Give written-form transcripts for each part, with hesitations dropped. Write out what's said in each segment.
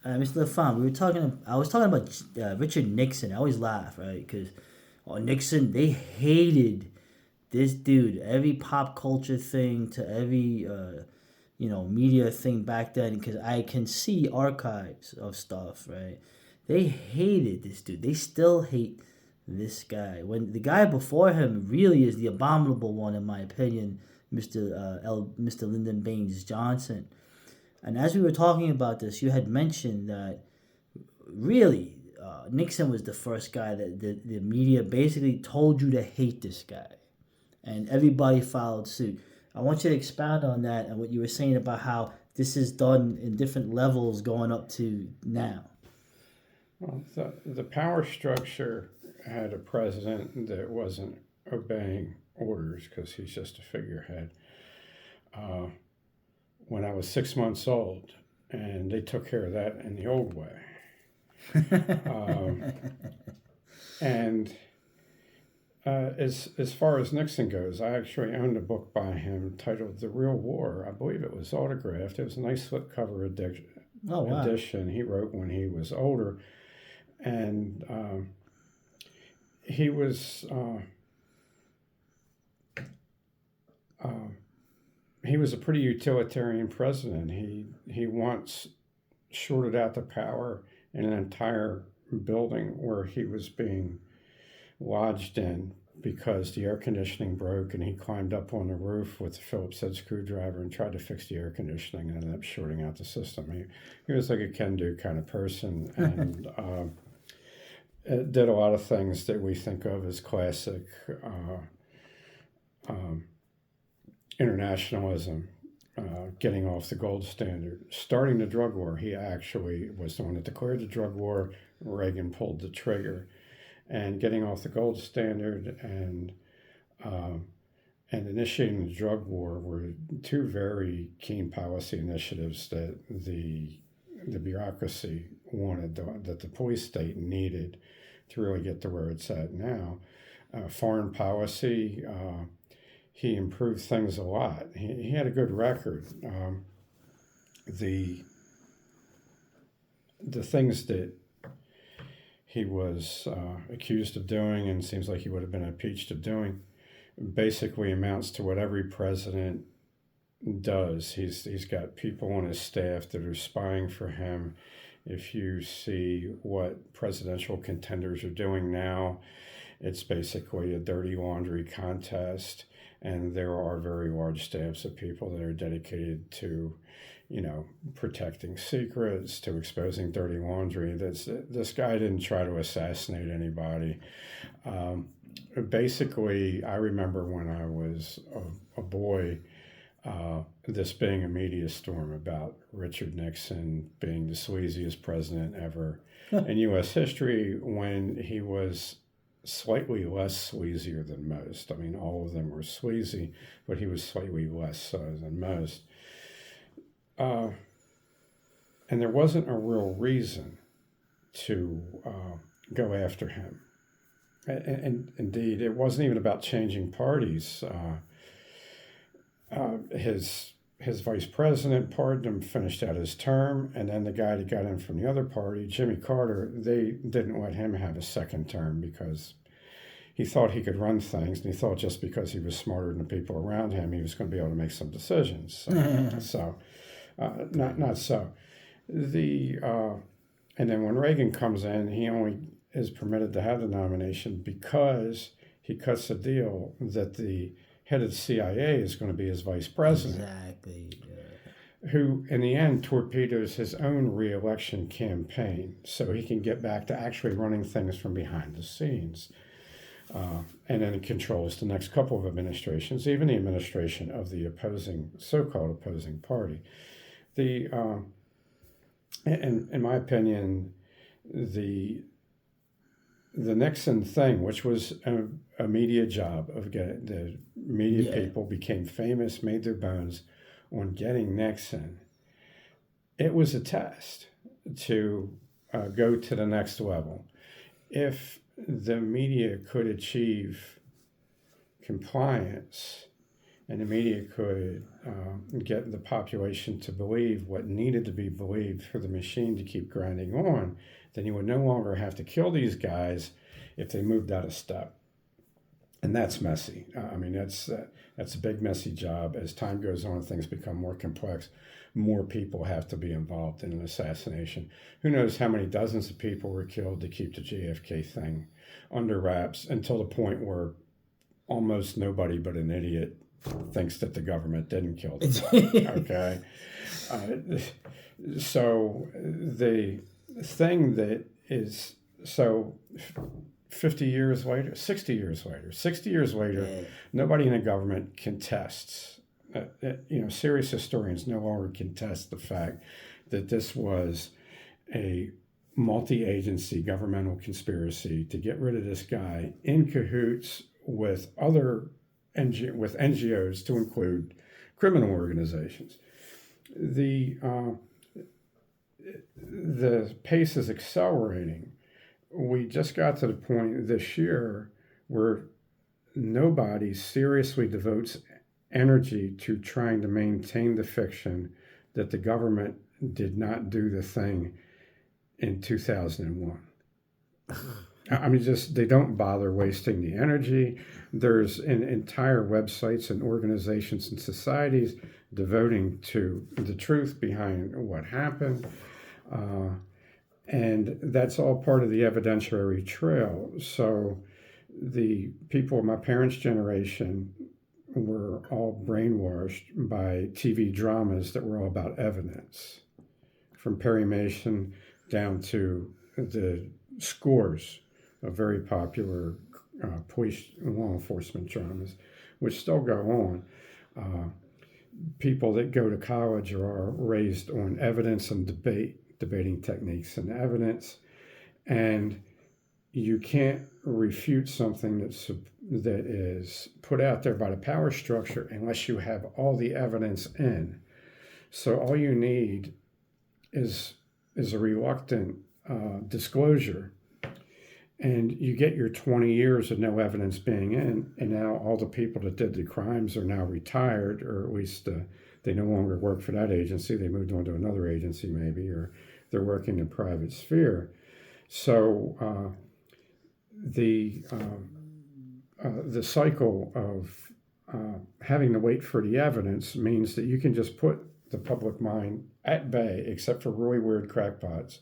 Mr. LaFond, we were talking. I was talking about Richard Nixon. I always laugh, right? Because Nixon, they hated this dude. Every pop culture thing to every media thing back then. Because I can see archives of stuff, right? They hated this dude. They still hate this guy. When the guy before him really is the abominable one, in my opinion, Mr. Lyndon Baines Johnson. And as we were talking about this, you had mentioned that really Nixon was the first guy that the media basically told you to hate this guy, and everybody followed suit. I want you to expound on that and what you were saying about how this is done in different levels going up to now. Well, the power structure had a president that wasn't obeying orders because he's just a figurehead. Uh, when I was 6 months old, and they took care of that in the old way. Um, and as far as Nixon goes, I actually owned a book by him titled "The Real War." I believe it was autographed. It was a nice slipcover Oh wow. edition he wrote when he was older, and he was uh, he was a pretty utilitarian president. He once shorted out the power in an entire building where he was being lodged in because the air conditioning broke, and he climbed up on the roof with a Phillips head screwdriver and tried to fix the air conditioning and ended up shorting out the system. He was like a can-do kind of person, and did a lot of things that we think of as classic um, internationalism, getting off the gold standard, starting the drug war. He actually was the one that declared the drug war. Reagan pulled the trigger, and getting off the gold standard um, and initiating the drug war were two very keen policy initiatives that the bureaucracy wanted, that the police state needed to really get to where it's at now. Foreign policy, he improved things a lot. He had a good record. The the things that he was accused of doing, and seems like he would have been impeached of doing, basically amounts to what every president does. He's got people on his staff that are spying for him. If you see what presidential contenders are doing now, it's basically a dirty laundry contest, and there are very large staffs of people that are dedicated to, protecting secrets, to exposing dirty laundry. This guy didn't try to assassinate anybody. Um, Basically, I remember when I was a boy, this being a media storm about Richard Nixon being the sleaziest president ever in U.S. history, when he was slightly less sleazier than most. I mean, all of them were sleazy, but he was slightly less so than most. Uh, and there wasn't a real reason to go after him. And indeed, it wasn't even about changing parties. His vice president pardoned him, finished out his term, and then the guy that got in from the other party, Jimmy Carter, they didn't let him have a second term because he thought he could run things, and he thought just because he was smarter than the people around him, he was going to be able to make some decisions. Not so. The And then when Reagan comes in, he only is permitted to have the nomination because he cuts the deal that the head of the CIA is going to be his vice president. Exactly. Who, in the end, torpedoes his own reelection campaign so he can get back to actually running things from behind the scenes. And then it controls the next couple of administrations, even the administration of the so-called opposing party. In my opinion, the Nixon thing, which was a media job of getting the media people became famous, made their bones on getting Nixon. It was a test to go to the next level. If the media could achieve compliance and the media could get the population to believe what needed to be believed for the machine to keep grinding on, then you would no longer have to kill these guys if they moved out of step. And that's messy. I mean, that's a big messy job. As time goes on, things become more complex. More people have to be involved in an assassination. Who knows how many dozens of people were killed to keep the JFK thing under wraps, until the point where almost nobody but an idiot thinks that the government didn't kill the guy. Okay, so the thing that is so 50 years later, 60 years later, 60 years later, Yeah. nobody in the government contests. Serious historians no longer contest the fact that this was a multi-agency governmental conspiracy to get rid of this guy in cahoots with other with NGOs, to include criminal organizations. The pace is accelerating. We just got to the point this year where nobody seriously devotes energy to trying to maintain the fiction that the government did not do the thing in 2001. I mean, just they don't bother wasting the energy. There's entire websites and organizations and societies devoting to the truth behind what happened. And that's all part of the evidentiary trail. So the people of my parents' generation were all brainwashed by TV dramas that were all about evidence, from Perry Mason down to the scores of very popular police and law enforcement dramas, which still go on. People that go to college are raised on evidence and debating techniques and evidence, and you can't refute something that is put out there by the power structure unless you have all the evidence in. So all you need is a reluctant disclosure, and you get your 20 years of no evidence being in, and now all the people that did the crimes are now retired, or at least they no longer work for that agency. They moved on to another agency maybe, or they're working in private sphere. So the cycle of having to wait for the evidence means that you can just put the public mind at bay, except for really weird crackpots,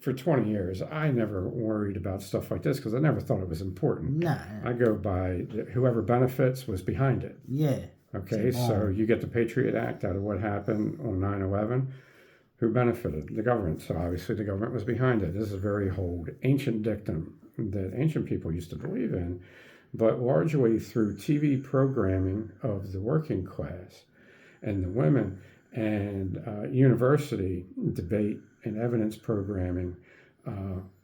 for 20 years. I never worried about stuff like this because I never thought it was important. Nah. I go by whoever benefits was behind it. Yeah. Okay, so you get the Patriot Act out of what happened on 9/11. Who benefited? The government. So obviously the government was behind it. This is a very old, ancient dictum that ancient people used to believe in, but largely through TV programming of the working class and the women, and university debate and evidence programming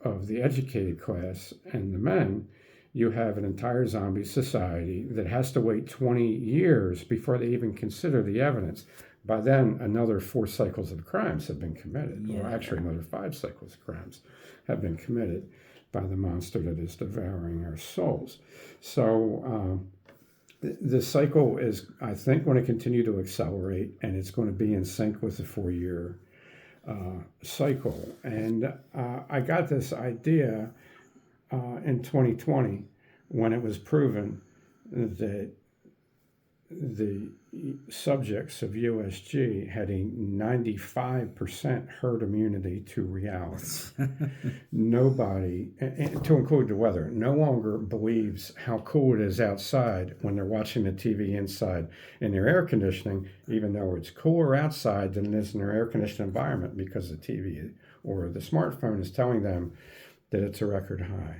of the educated class and the men, you have an entire zombie society that has to wait 20 years before they even consider the evidence. By then, another 4 cycles of crimes have been committed. Yeah. Or actually, another 5 cycles of crimes have been committed by the monster that is devouring our souls. So the cycle is, I think, going to continue to accelerate, and it's going to be in sync with the 4-year cycle. And I got this idea in 2020 when it was proven that the subjects of USG had a 95% herd immunity to reality. Nobody, to include the weather, no longer believes how cool it is outside when they're watching the TV inside in their air conditioning, even though it's cooler outside than it is in their air-conditioned environment, because the TV or the smartphone is telling them that it's a record high.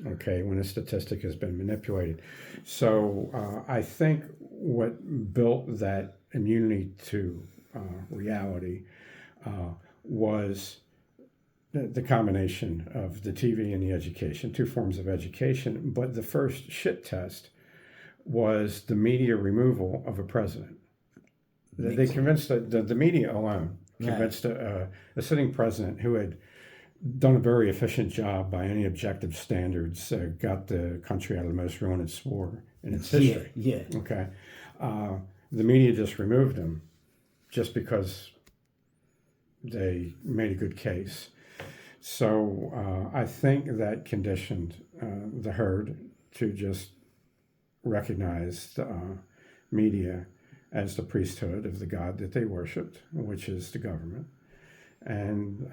Okay, when a statistic has been manipulated. So I think what built that immunity to reality was the combination of the TV and the education, 2 forms of education. But the first shit test was the media removal of a president. They convinced the media alone convinced a sitting president who had done a very efficient job by any objective standards, got the country out of the most ruinous war in its history. Yeah. Okay. the media just removed him just because they made a good case. So I think that conditioned the herd to just recognize the media as the priesthood of the God that they worshipped, which is the government. And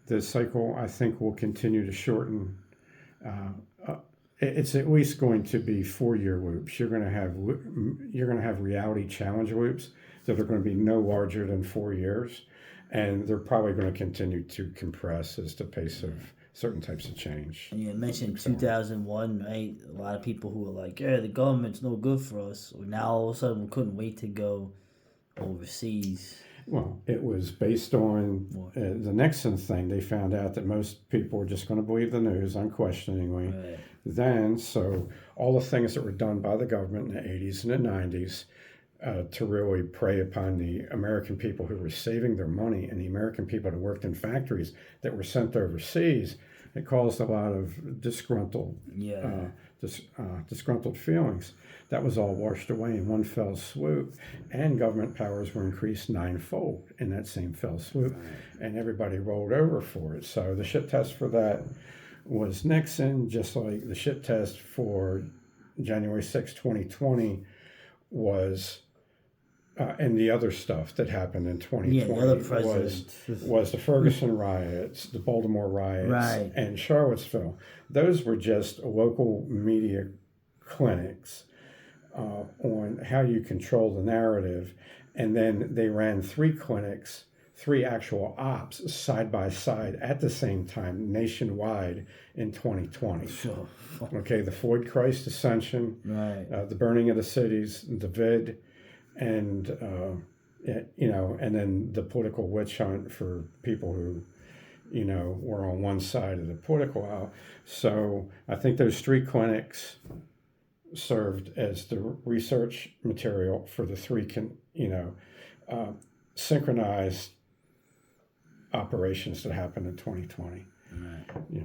the cycle, I think, will continue to shorten. It's at least going to be 4-year loops. You're going to have reality challenge loops that are going to be no larger than 4 years, and they're probably going to continue to compress as the pace of certain types of change. And you mentioned 2001, right? A lot of people who were like, "Yeah, the government's no good for us." Now all of a sudden we couldn't wait to go overseas. Well, it was based on the Nixon thing. They found out that most people were just going to believe the news unquestioningly. Right. Then, so all the things that were done by the government in the 80s and the 90s to really prey upon the American people who were saving their money and the American people that worked in factories that were sent overseas, it caused a lot of disgruntled feelings. That was all washed away in one fell swoop, and government powers were increased 9-fold in that same fell swoop, and everybody rolled over for it. So the shit test for that was Nixon, just like the shit test for January 6, 2020 was, and the other stuff that happened in 2020 was the Ferguson riots, the Baltimore riots, and Charlottesville. Those were just local media clinics on how you control the narrative. And then they ran 3 clinics, 3 actual ops side by side at the same time nationwide in 2020. Sure. Okay, the Floyd Christ Ascension, the burning of the cities, the vid, and and then the political witch hunt for people who were on one side of the political aisle. So I think those 3 clinics served as the research material for the 3 synchronized operations that happened in 2020.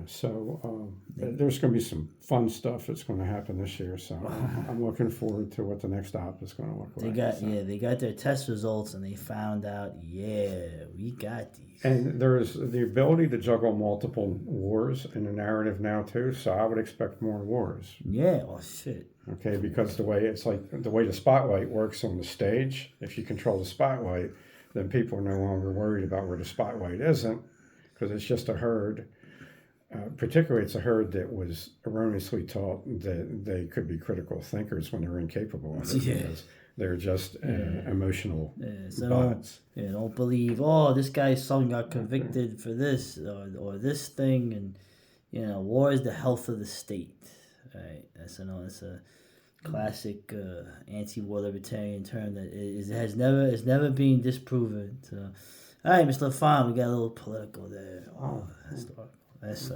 So there's going to be some fun stuff that's going to happen this year. So I'm looking forward to what the next op is going to look like. They got their test results and they found out, we got these. And there's the ability to juggle multiple wars in the narrative now too. So I would expect more wars. Yeah. Oh shit. Okay, because the way the spotlight works on the stage, if you control the spotlight, then people are no longer worried about where the spotlight isn't, because it's just a herd. Particularly, it's a herd that was erroneously taught that they could be critical thinkers when they're incapable of it. Because they're just emotional bots. Don't believe, this guy's son got convicted for this or this thing, and war is the health of the state. Right? That's a classic anti-war libertarian term that has never been disproven. So, all right, Mr. LaFond, we got a little political there. Historical. That's